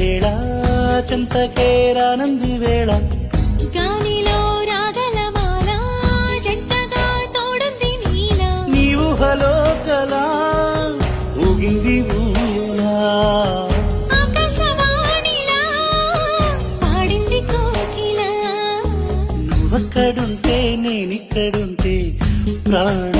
వేళ చెంతకేరానంది వేళ గాలిలో రాగలమాల జంటగా తోడుంది నీల నీ ఊహలో కలా ఊగింది ఊయలా ఆకాశవాణిలా పాడింది కోకిల నువ్వక్కడుంటే నేనిక్కడుంటే ప్రాణ